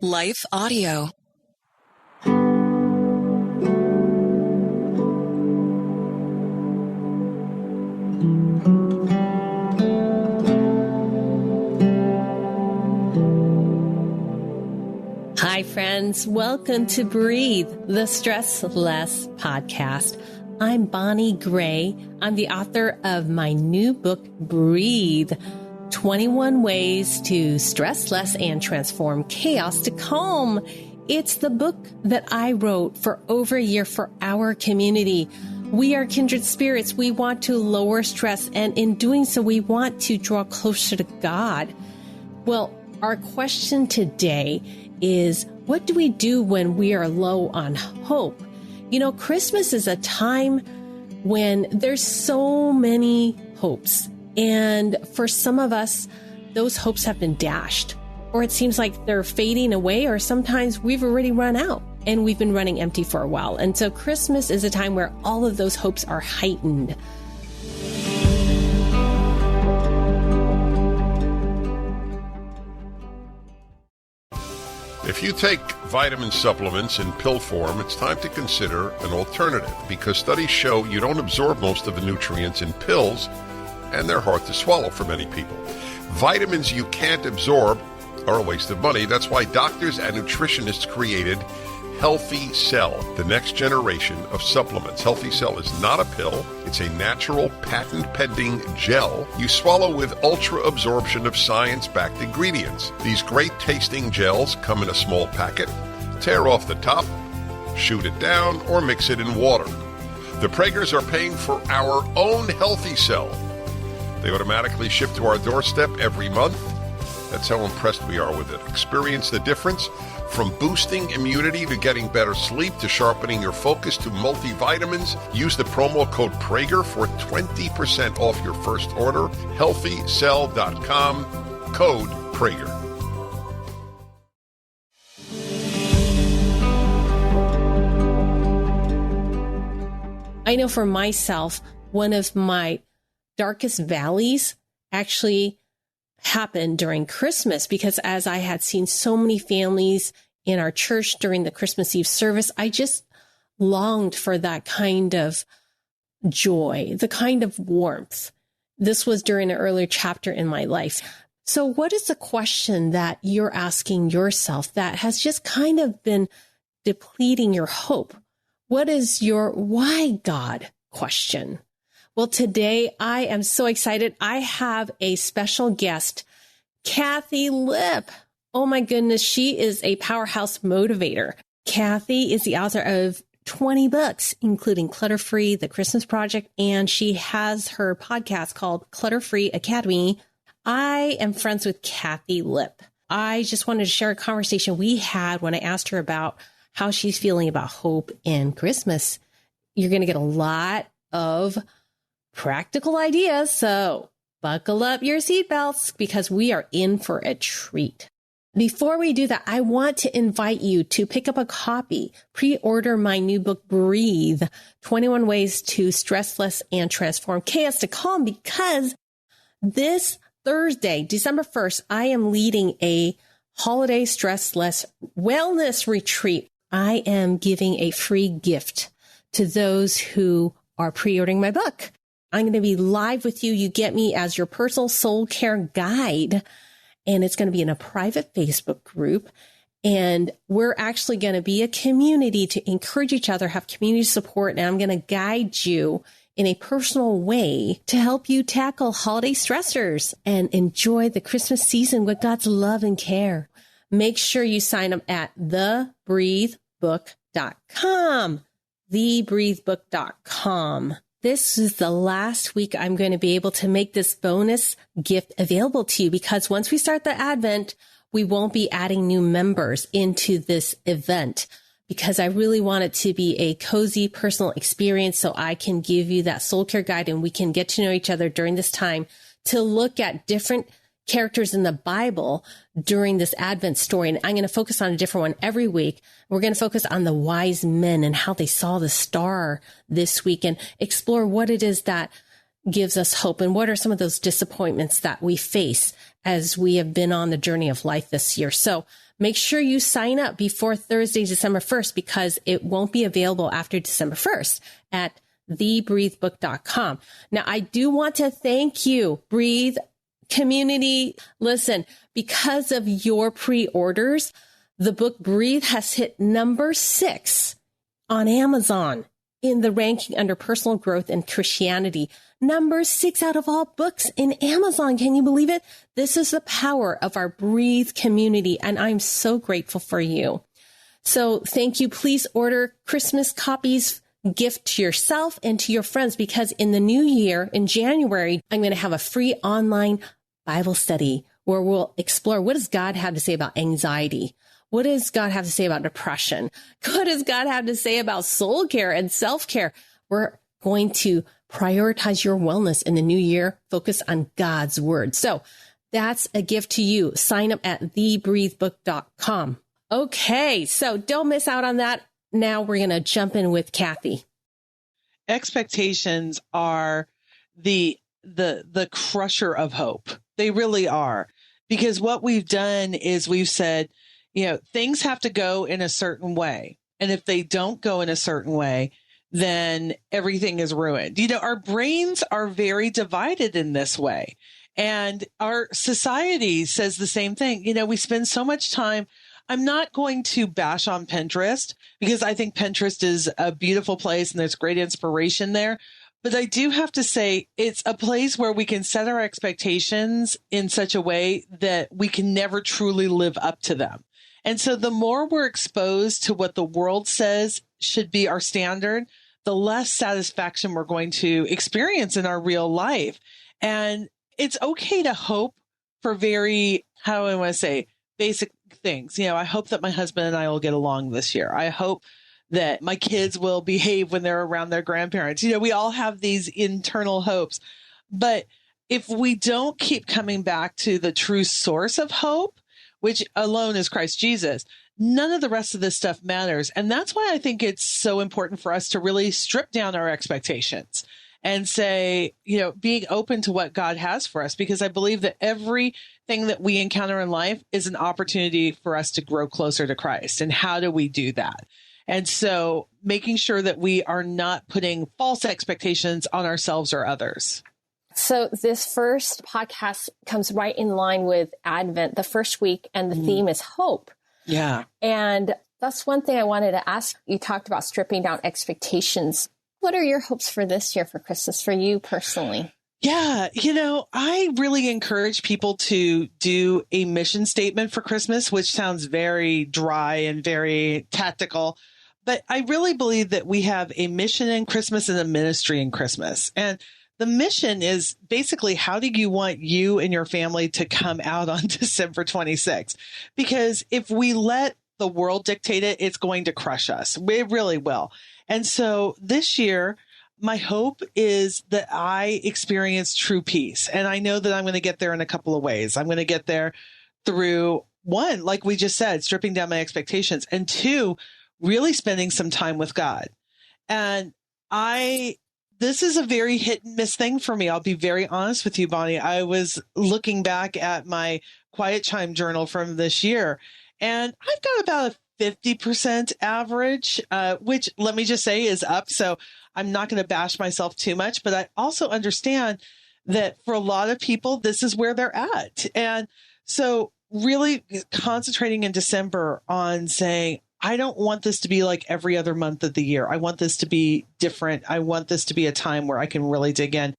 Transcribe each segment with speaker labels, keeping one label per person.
Speaker 1: Life Audio.
Speaker 2: Hi, friends. Welcome to Breathe, the Stress Less podcast. I'm Bonnie Gray. I'm the author of my new book, Breathe, 21 Ways to Stress Less and Transform Chaos to Calm. It's the book that I wrote for over a year for our community. We are kindred spirits. We want to lower stress, and in doing so, we want to draw closer to God. Well, our question today is, what do we do when we are low on hope? You know, Christmas is a time when there's so many hopes. And for some of us, those hopes have been dashed, or it seems like they're fading away, or sometimes we've already run out and we've been running empty for a while. And so Christmas is a time where all of those hopes are heightened.
Speaker 3: If you take vitamin supplements in pill form, it's time to consider an alternative, because studies show you don't absorb most of the nutrients in pills, and they're hard to swallow for many people. Vitamins you can't absorb are a waste of money. That's why doctors and nutritionists created Healthy Cell, the next generation of supplements. Healthy Cell is not a pill. It's a natural, patent-pending gel you swallow with ultra-absorption of science-backed ingredients. These great-tasting gels come in a small packet. Tear off the top, shoot it down, or mix it in water. The Pragers are paying for our own Healthy Cell. They automatically ship to our doorstep every month. That's how impressed we are with it. Experience the difference. From boosting immunity to getting better sleep to sharpening your focus to multivitamins, use the promo code Prager for 20% off your first order. HealthyCell.com, code Prager.
Speaker 2: I know for myself, one of my darkest valleys actually happened during Christmas, because as I had seen so many families in our church during the Christmas Eve service, I just longed for that kind of joy, the kind of warmth. This was during an earlier chapter in my life. So what is the question that you're asking yourself that has just kind of been depleting your hope? What is your why God question? Well, today I am so excited. I have a special guest, Kathi Lipp. Oh my goodness, she is a powerhouse motivator. Kathi is the author of 20 books, including Clutter, The Christmas Project, and she has her podcast called Clutter Free Academy. I am friends with Kathi Lipp. I just wanted to share a conversation we had when I asked her about how she's feeling about hope in Christmas. You're going to get a lot of practical ideas, so buckle up your seatbelts because we are in for a treat. Before we do that, I want to invite you to pick up a copy, pre-order my new book, Breathe, 21 Ways to Stress Less and Transform Chaos to Calm, because this Thursday, December 1st, I am leading a holiday stress less wellness retreat. I am giving a free gift to those who are pre-ordering my book. I'm going to be live with you. You get me as your personal soul care guide, and it's going to be in a private Facebook group. And we're actually going to be a community to encourage each other, have community support. And I'm going to guide you in a personal way to help you tackle holiday stressors and enjoy the Christmas season with God's love and care. Make sure you sign up at thebreathebook.com, thebreathebook.com. This is the last week I'm going to be able to make this bonus gift available to you, because once we start the Advent, we won't be adding new members into this event, because I really want it to be a cozy personal experience so I can give you that soul care guide and we can get to know each other during this time to look at different characters in the Bible during this Advent story. And I'm going to focus on a different one every week. We're going to focus on the wise men and how they saw the star this week and explore what it is that gives us hope and what are some of those disappointments that we face as we have been on the journey of life this year. So make sure you sign up before Thursday, December 1st, because it won't be available after December 1st at thebreathebook.com. Now, I do want to thank you, Breathe community. Listen, because of your pre-orders, the book Breathe has hit number 6 on Amazon in the ranking under personal growth and Christianity. Number 6 out of all books in Amazon. Can you believe it? This is the power of our Breathe community, and I'm so grateful for you. So thank you. Please order Christmas copies, gift to yourself and to your friends, because in the new year, in January, I'm going to have a free online Bible study where we'll explore, what does God have to say about anxiety? What does God have to say about depression? What does God have to say about soul care and self-care? We're going to prioritize your wellness in the new year, focus on God's word. So that's a gift to you. Sign up at thebreathebook.com. Okay, so don't miss out on that. Now we're going to jump in with Kathi.
Speaker 1: Expectations are the crusher of hope. They really are. Because what we've done is we've said, things have to go in a certain way. And if they don't go in a certain way, then everything is ruined. Our brains are very divided in this way. And our society says the same thing. We spend so much time. I'm not going to bash on Pinterest because I think Pinterest is a beautiful place and there's great inspiration there. But I do have to say it's a place where we can set our expectations in such a way that we can never truly live up to them. And so the more we're exposed to what the world says should be our standard, the less satisfaction we're going to experience in our real life. And it's okay to hope for very, how do I want to say, basic things. I hope that my husband and I will get along this year. I hope that my kids will behave when they're around their grandparents. We all have these internal hopes. But if we don't keep coming back to the true source of hope, which alone is Christ Jesus, none of the rest of this stuff matters. And that's why I think it's so important for us to really strip down our expectations and say, being open to what God has for us, because I believe that everything that we encounter in life is an opportunity for us to grow closer to Christ. And how do we do that? And so making sure that we are not putting false expectations on ourselves or others.
Speaker 2: So this first podcast comes right in line with Advent, the first week, and the theme is hope.
Speaker 1: Yeah.
Speaker 2: And that's one thing I wanted to ask. You talked about stripping down expectations. What are your hopes for this year for Christmas, for you personally?
Speaker 1: Yeah. I really encourage people to do a mission statement for Christmas, which sounds very dry and very tactical. But I really believe that we have a mission in Christmas and a ministry in Christmas. And the mission is basically, how do you want you and your family to come out on December 26th? Because if we let the world dictate it, it's going to crush us. It really will. And so this year, my hope is that I experience true peace. And I know that I'm going to get there in a couple of ways. I'm going to get there through, one, like we just said, stripping down my expectations, and two, really spending some time with God. And this is a very hit and miss thing for me. I'll be very honest with you, Bonnie. I was looking back at my Quiet Time journal from this year, and I've got about a 50% average, which, let me just say, is up. So I'm not going to bash myself too much, but I also understand that for a lot of people, this is where they're at. And so really concentrating in December on saying, I don't want this to be like every other month of the year. I want this to be different. I want this to be a time where I can really dig in.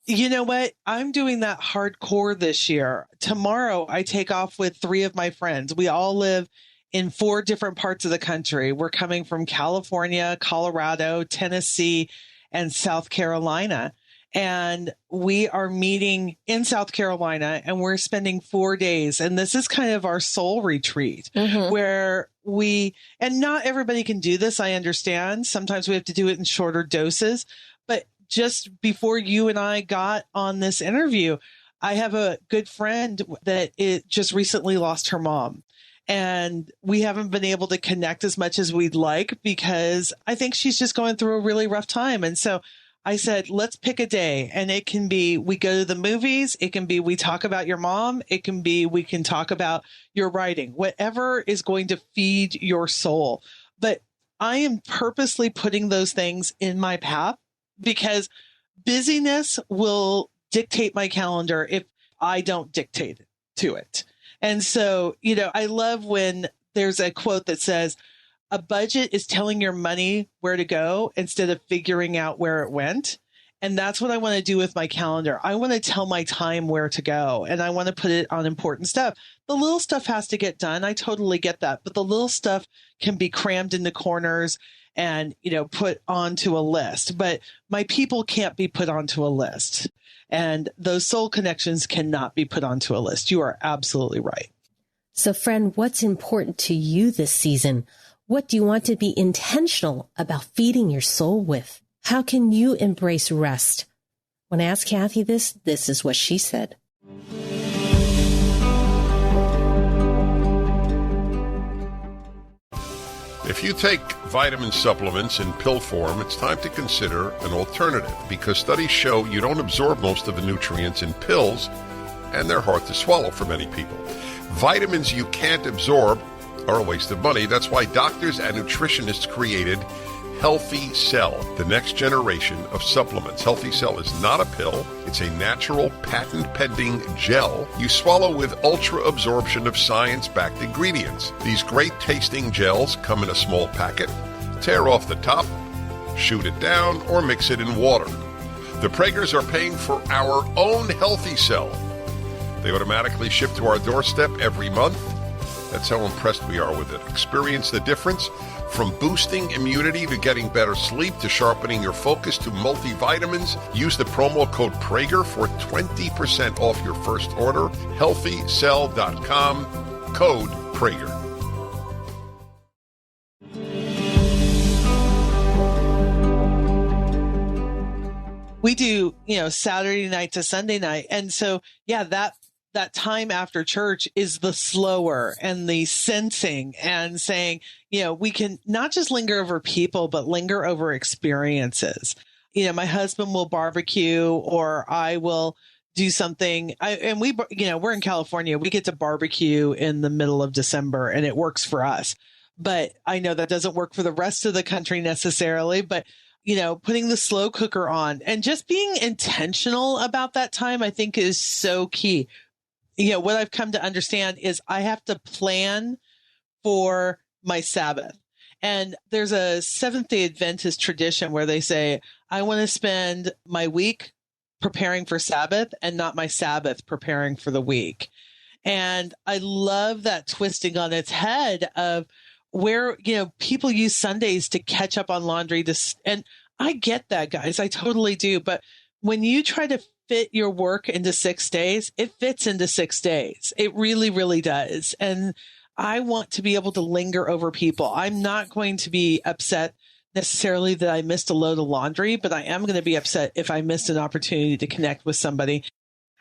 Speaker 1: You know what? I'm doing that hardcore this year. Tomorrow, I take off with 3 of my friends. We all live in 4 different parts of the country. We're coming from California, Colorado, Tennessee, and South Carolina. And we are meeting in South Carolina, and we're spending 4 days. And this is kind of our soul retreat where and not everybody can do this. I understand. Sometimes we have to do it in shorter doses. But just before you and I got on this interview, I have a good friend that just recently lost her mom. And we haven't been able to connect as much as we'd like because I think she's just going through a really rough time. And so I said, let's pick a day. And it can be we go to the movies. It can be we talk about your mom. It can be we can talk about your writing, whatever is going to feed your soul. But I am purposely putting those things in my path because busyness will dictate my calendar if I don't dictate to it. And so, I love when there's a quote that says, a budget is telling your money where to go instead of figuring out where it went. And that's what I want to do with my calendar. I want to tell my time where to go, and I want to put it on important stuff. The little stuff has to get done. I totally get that. But the little stuff can be crammed into corners and, put onto a list. But my people can't be put onto a list. And those soul connections cannot be put onto a list. You are absolutely right.
Speaker 2: So, friend, what's important to you this season? What do you want to be intentional about feeding your soul with? How can you embrace rest? When I asked Kathi this is what she said.
Speaker 3: If you take vitamin supplements in pill form, it's time to consider an alternative because studies show you don't absorb most of the nutrients in pills, and they're hard to swallow for many people. Vitamins you can't absorb are a waste of money. That's why doctors and nutritionists created Healthy Cell, the next generation of supplements. Healthy Cell is not a pill. It's a natural, patent-pending gel you swallow with ultra-absorption of science-backed ingredients. These great-tasting gels come in a small packet. Tear off the top, shoot it down, or mix it in water. The Praegers are paying for our own Healthy Cell. They automatically ship to our doorstep every month. That's how impressed we are with it. Experience the difference from boosting immunity to getting better sleep to sharpening your focus to multivitamins. Use the promo code Prager for 20% off your first order. HealthyCell.com, code Prager.
Speaker 1: We do, Saturday night to Sunday night. And so, that time after church is the slower and the sensing and saying, we can not just linger over people, but linger over experiences. My husband will barbecue or I will do something. We're in California. We get to barbecue in the middle of December and it works for us. But I know that doesn't work for the rest of the country necessarily. But putting the slow cooker on and just being intentional about that time, I think is so key. What I've come to understand is I have to plan for my Sabbath. And there's a Seventh-day Adventist tradition where they say, I want to spend my week preparing for Sabbath and not my Sabbath preparing for the week. And I love that twisting on its head of where, people use Sundays to catch up on laundry. And I get that, guys. I totally do. But when you try to fit your work into 6 days, it fits into 6 days. It really, really does. And I want to be able to linger over people. I'm not going to be upset necessarily that I missed a load of laundry, but I am going to be upset if I missed an opportunity to connect with somebody.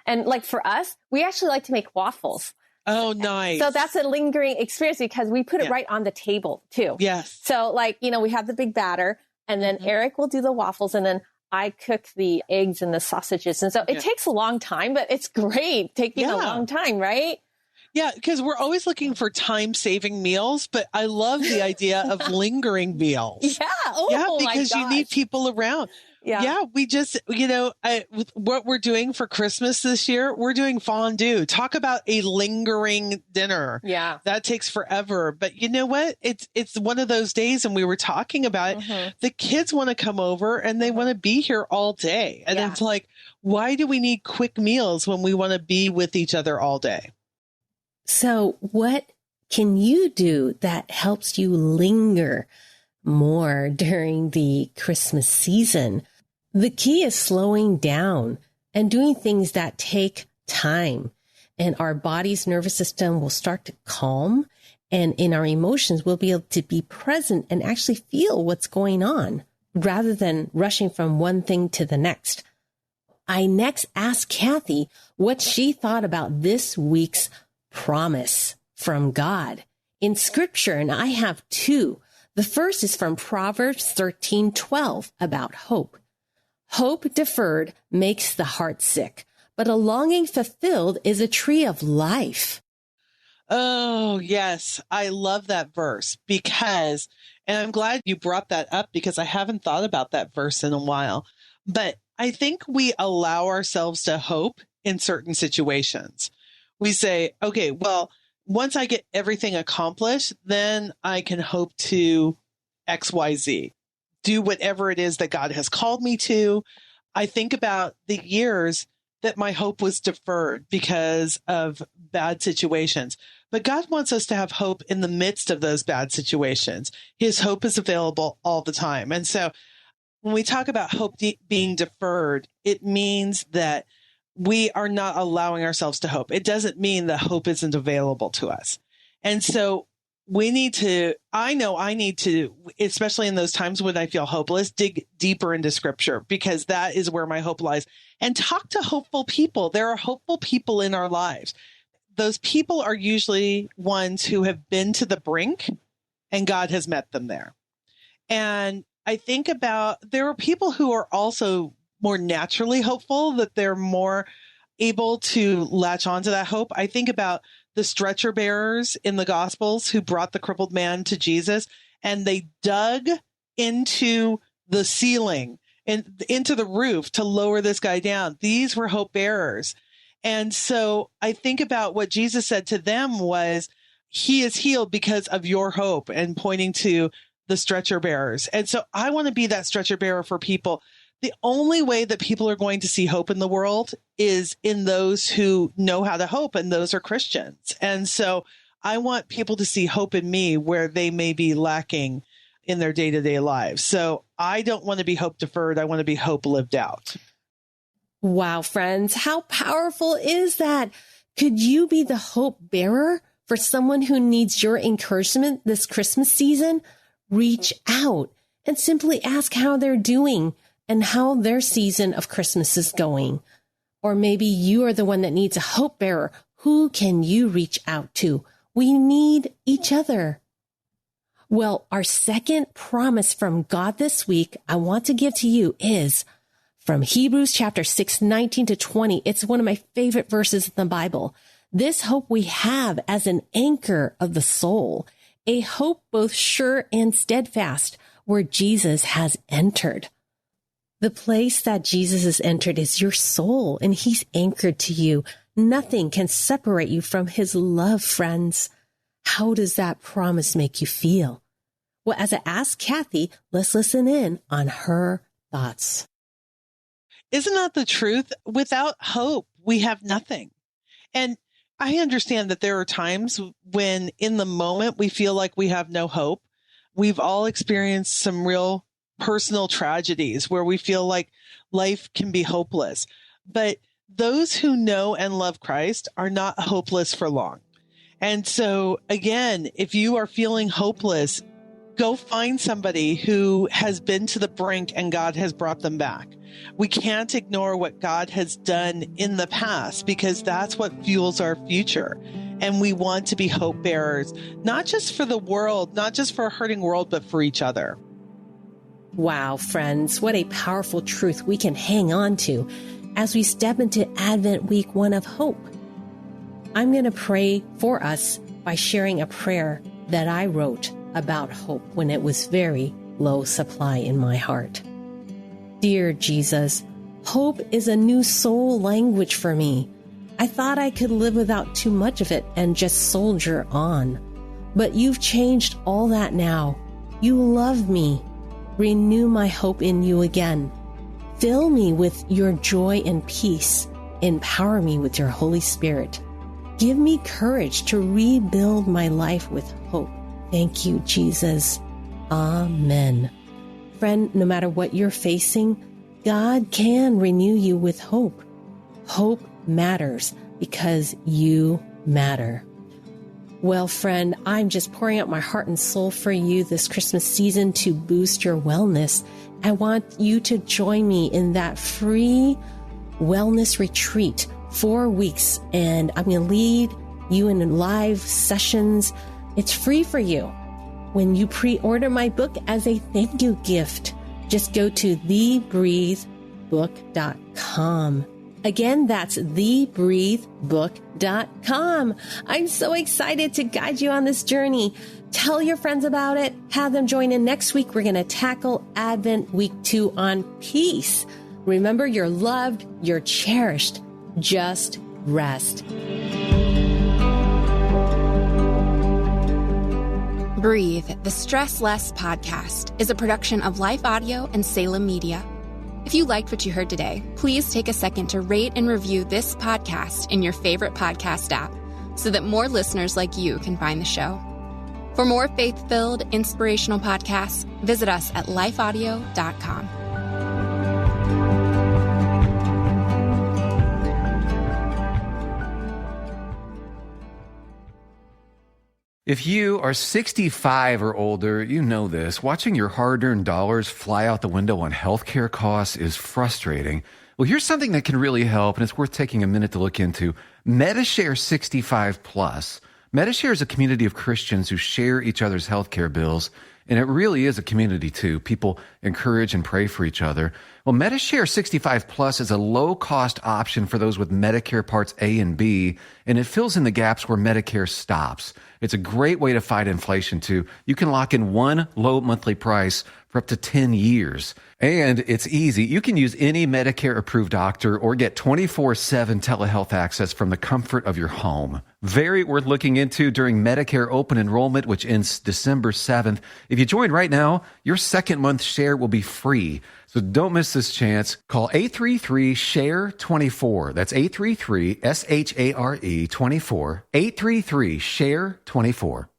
Speaker 4: And like for us, we actually like to make waffles.
Speaker 1: Oh, nice.
Speaker 4: So that's a lingering experience because we put it right on the table too.
Speaker 1: Yes.
Speaker 4: So we have the big batter and then Eric will do the waffles and then I cook the eggs and the sausages. And so it takes a long time, but it's great taking a long time, right?
Speaker 1: Yeah, because we're always looking for time-saving meals, but I love the idea of lingering meals.
Speaker 4: Yeah. Oh,
Speaker 1: yeah, because you need people around. Yeah, we just, what we're doing for Christmas this year, we're doing fondue. Talk about a lingering dinner.
Speaker 4: Yeah.
Speaker 1: That takes forever. But you know what? It's one of those days, and we were talking about it. The kids want to come over, and they want to be here all day. And it's like, why do we need quick meals when we want to be with each other all day?
Speaker 2: So what can you do that helps you linger more during the Christmas season? The key is slowing down and doing things that take time, and our body's nervous system will start to calm, and in our emotions, we'll be able to be present and actually feel what's going on rather than rushing from one thing to the next. I next asked Kathi what she thought about this week's promise from God in scripture, and I have two. The first is from Proverbs 13:12 about hope. Hope deferred makes the heart sick, but a longing fulfilled is a tree of life.
Speaker 1: Oh, yes. I love that verse because, and I'm glad you brought that up because I haven't thought about that verse in a while, but I think we allow ourselves to hope in certain situations. We say, okay, well, once I get everything accomplished, then I can hope to XYZ, do whatever it is that God has called me to. I think about the years that my hope was deferred because of bad situations. But God wants us to have hope in the midst of those bad situations. His hope is available all the time. And so when we talk about hope being deferred, it means that we are not allowing ourselves to hope. It doesn't mean that hope isn't available to us. And so I know I need to, especially in those times when I feel hopeless, dig deeper into scripture because that is where my hope lies. And talk to hopeful people. There are hopeful people in our lives. Those people are usually ones who have been to the brink and God has met them there. And I think about, there are people who are also more naturally hopeful, that they're more able to latch onto that hope. I think about the stretcher bearers in the Gospels who brought the crippled man to Jesus, and they dug into the ceiling and into the roof to lower this guy down. These were hope bearers. And so I think about what Jesus said to them was, he is healed because of your hope, and pointing to the stretcher bearers. And so I want to be that stretcher bearer for people. The only way that people are going to see hope in the world is in those who know how to hope, and those are Christians. And so I want people to see hope in me where they may be lacking in their day-to-day lives. So I don't want to be hope deferred. I want to be hope lived out.
Speaker 2: Wow, friends, how powerful is that? Could you be the hope bearer for someone who needs your encouragement this Christmas season? Reach out and simply ask how they're doing and how their season of Christmas is going. Or maybe you are the one that needs a hope bearer. Who can you reach out to? We need each other. Well, our second promise from God this week I want to give to you is from Hebrews chapter 6, 19 to 20. It's one of my favorite verses in the Bible. This hope we have as an anchor of the soul, a hope both sure and steadfast, where Jesus has entered. The place that Jesus has entered is your soul, and he's anchored to you. Nothing can separate you from his love, friends. How does that promise make you feel? Well, as I ask Kathi, let's listen in on her thoughts.
Speaker 1: Isn't that the truth? Without hope, we have nothing. And I understand that there are times when in the moment we feel like we have no hope. We've all experienced some real personal tragedies where we feel like life can be hopeless. But those who know and love Christ are not hopeless for long. And so again, if you are feeling hopeless, go find somebody who has been to the brink and God has brought them back. We can't ignore what God has done in the past because that's what fuels our future. And we want to be hope bearers, not just for the world, not just for a hurting world, but for each other.
Speaker 2: Wow, friends, what a powerful truth we can hang on to as we step into Advent Week 1 of hope. I'm going to pray for us by sharing a prayer that I wrote about hope when it was very low supply in my heart. Dear Jesus, hope is a new soul language for me. I thought I could live without too much of it and just soldier on. But you've changed all that now. You love me. Renew my hope in you again. Fill me with your joy and peace. Empower me with your Holy Spirit. Give me courage to rebuild my life with hope. Thank you, Jesus. Amen. Friend, no matter what you're facing, God can renew you with hope. Hope matters because you matter. Well, friend, I'm just pouring out my heart and soul for you this Christmas season to boost your wellness. I want you to join me in that free wellness retreat, 4 weeks, and I'm going to lead you in live sessions. It's free for you. When you pre-order my book as a thank you gift, just go to thebreathe.com thebreathebook.com. Again, that's thebreathebook.com. I'm so excited to guide you on this journey. Tell your friends about it. Have them join in next week. We're going to tackle Advent Week 2 on peace. Remember, you're loved, you're cherished. Just rest.
Speaker 5: Breathe, the Stress Less podcast, is a production of Life Audio and Salem Media. If you liked what you heard today, please take a second to rate and review this podcast in your favorite podcast app so that more listeners like you can find the show. For more faith-filled, inspirational podcasts, visit us at lifeaudio.com.
Speaker 6: If you are 65 or older, you know this. Watching your hard-earned dollars fly out the window on healthcare costs is frustrating. Well, here's something that can really help, and it's worth taking a minute to look into. MediShare 65 Plus. MediShare is a community of Christians who share each other's healthcare bills, and it really is a community too. People encourage and pray for each other. Well, MediShare 65 Plus is a low-cost option for those with Medicare Parts A and B, and it fills in the gaps where Medicare stops. It's a great way to fight inflation too. You can lock in one low monthly price for up to 10 years. And it's easy. You can use any Medicare-approved doctor or get 24/7 telehealth access from the comfort of your home. Very worth looking into during Medicare open enrollment, which ends December 7th. If you join right now, your second month share will be free. So don't miss this chance. Call 833-SHARE-24. That's 833-SHARE-24. 833-SHARE-24.